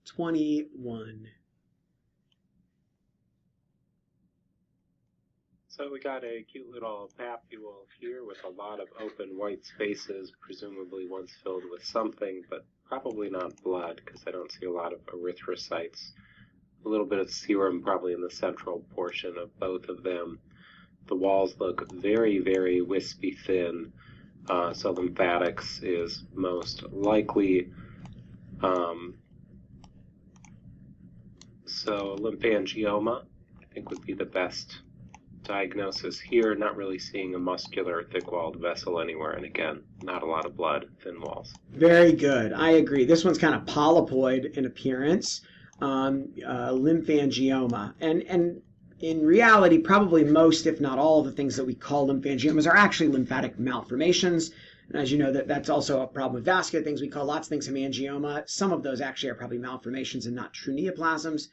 21. So we got a cute little papule here with a lot of open white spaces, presumably once filled with something, but probably not blood, because I don't see a lot of erythrocytes. A little bit of serum probably in the central portion of both of them. The walls look very, very wispy thin, so lymphatics is most likely. So lymphangioma, I think, would be the best diagnosis here. Not really seeing a muscular, thick-walled vessel anywhere, and again, not a lot of blood, thin walls. Very good. I agree. This one's kind of polypoid in appearance, lymphangioma. And in reality, probably most, if not all, of the things that we call lymphangiomas are actually lymphatic malformations. And as you know, that's also a problem with vascular things. We call lots of things hemangioma. Some of those actually are probably malformations and not true neoplasms.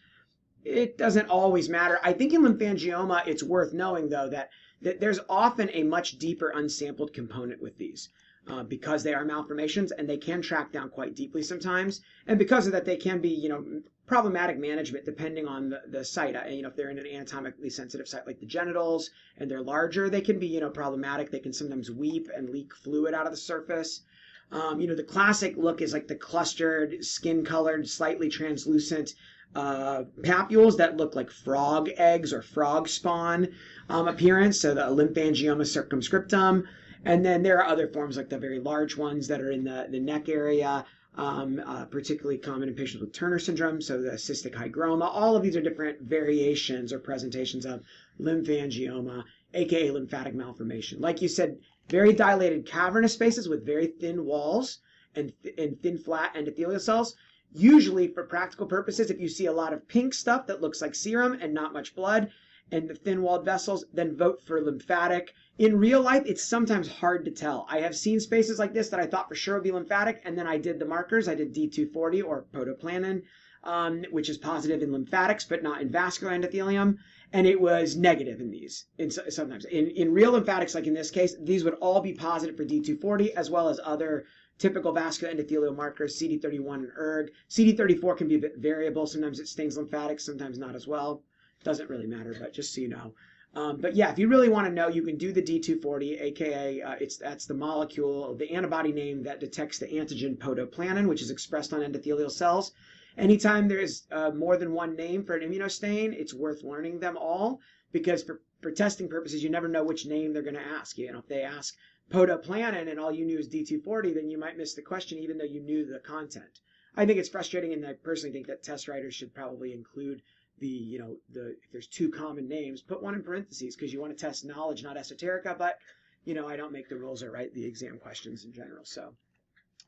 It doesn't always matter. I think in lymphangioma, it's worth knowing, though, that there's often a much deeper unsampled component with these because they are malformations and they can track down quite deeply sometimes. And because of that, they can be, problematic management depending on the site. If they're in an anatomically sensitive site like the genitals and they're larger, they can be, problematic. They can sometimes weep and leak fluid out of the surface. The classic look is like the clustered, skin-colored, slightly translucent papules that look like frog eggs or frog spawn appearance, so the lymphangioma circumscriptum. And then there are other forms like the very large ones that are in the neck area, particularly common in patients with Turner syndrome, so the cystic hygroma. All of these are different variations or presentations of lymphangioma, aka lymphatic malformation. Like you said, very dilated cavernous spaces with very thin walls and thin flat endothelial cells. Usually, for practical purposes, if you see a lot of pink stuff that looks like serum and not much blood and the thin-walled vessels, then vote for lymphatic. In real life, it's sometimes hard to tell. I have seen spaces like this that I thought for sure would be lymphatic, and then I did the markers. I did D240 or protoplanin, which is positive in lymphatics but not in vascular endothelium, and it was negative in these. Sometimes in real lymphatics, like in this case, these would all be positive for D240 as well as other typical vascular endothelial markers, CD31 and ERG. CD34 can be a bit variable. Sometimes it stains lymphatics, sometimes not as well. Doesn't really matter, but just so you know. But yeah, if you really want to know, you can do the D240, aka that's the molecule, the antibody name that detects the antigen protoplanin, which is expressed on endothelial cells. Anytime there's more than one name for an immunostain, it's worth learning them all, because for testing purposes, you never know which name they're going to ask you. If they ask protoplanin and all you knew is D240, then you might miss the question even though you knew the content. I think it's frustrating, and I personally think that test writers should probably include if there's two common names, put one in parentheses, because you want to test knowledge, not esoterica, but I don't make the rules or write the exam questions in general. So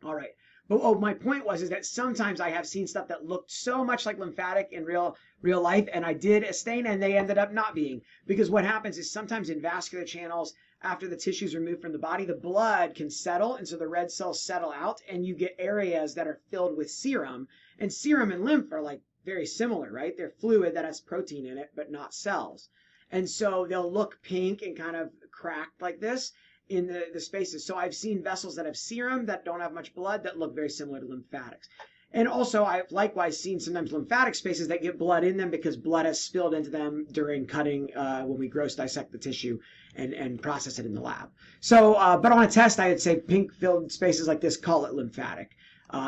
all right. But my point is that sometimes I have seen stuff that looked so much like lymphatic in real life, and I did a stain and they ended up not being. Because what happens is sometimes in vascular channels, after the tissue is removed from the body, the blood can settle, and so the red cells settle out, and you get areas that are filled with serum. And serum and lymph are like very similar, right? They're fluid that has protein in it, but not cells. And so they'll look pink and kind of cracked like this in the spaces. So I've seen vessels that have serum that don't have much blood that look very similar to lymphatics. And also I've likewise seen sometimes lymphatic spaces that get blood in them because blood has spilled into them during cutting when we gross dissect the tissue and process it in the lab. So, but on a test, I would say pink filled spaces like this, call it lymphatic.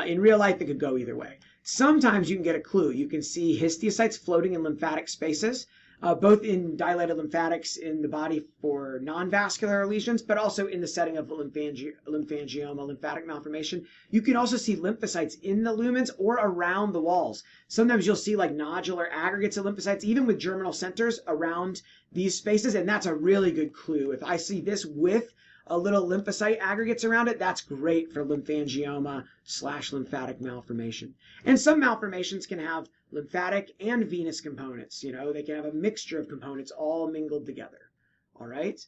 In real life, it could go either way. Sometimes you can get a clue. You can see histiocytes floating in lymphatic spaces, both in dilated lymphatics in the body for non-vascular lesions, but also in the setting of lymphangioma, lymphatic malformation. You can also see lymphocytes in the lumens or around the walls. Sometimes you'll see like nodular aggregates of lymphocytes, even with germinal centers around these spaces, and that's a really good clue. If I see this with a little lymphocyte aggregates around it, that's great for lymphangioma/lymphatic malformation. And some malformations can have lymphatic and venous components. They can have a mixture of components all mingled together. All right.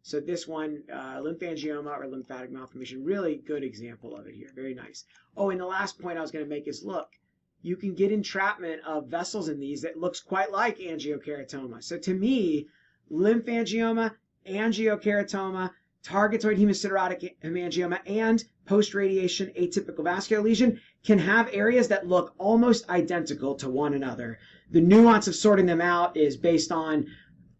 So this one, lymphangioma or lymphatic malformation, really good example of it here. Very nice. Oh, and the last point I was going to make is, look, you can get entrapment of vessels in these that looks quite like angiokeratoma. So to me, lymphangioma, angiokeratoma, targetoid hemocytotic hemangioma and post-radiation atypical vascular lesion can have areas that look almost identical to one another. The nuance of sorting them out is based on,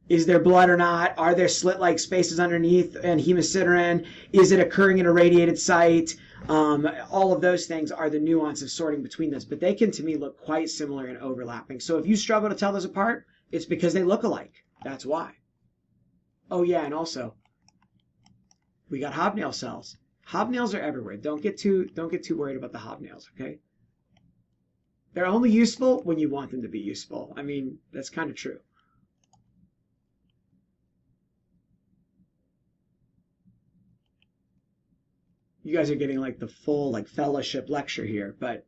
is there blood or not? Are there slit-like spaces underneath and hemosiderin? Is it occurring in a radiated site? All of those things are the nuance of sorting between those, but they can, to me, look quite similar and overlapping. So if you struggle to tell those apart, it's because they look alike. That's why. Oh yeah, and also, we got hobnail cells. Hobnails are everywhere. Don't get too worried about the hobnails, okay? They're only useful when you want them to be useful. I mean, that's kind of true. You guys are getting like the full like fellowship lecture here, but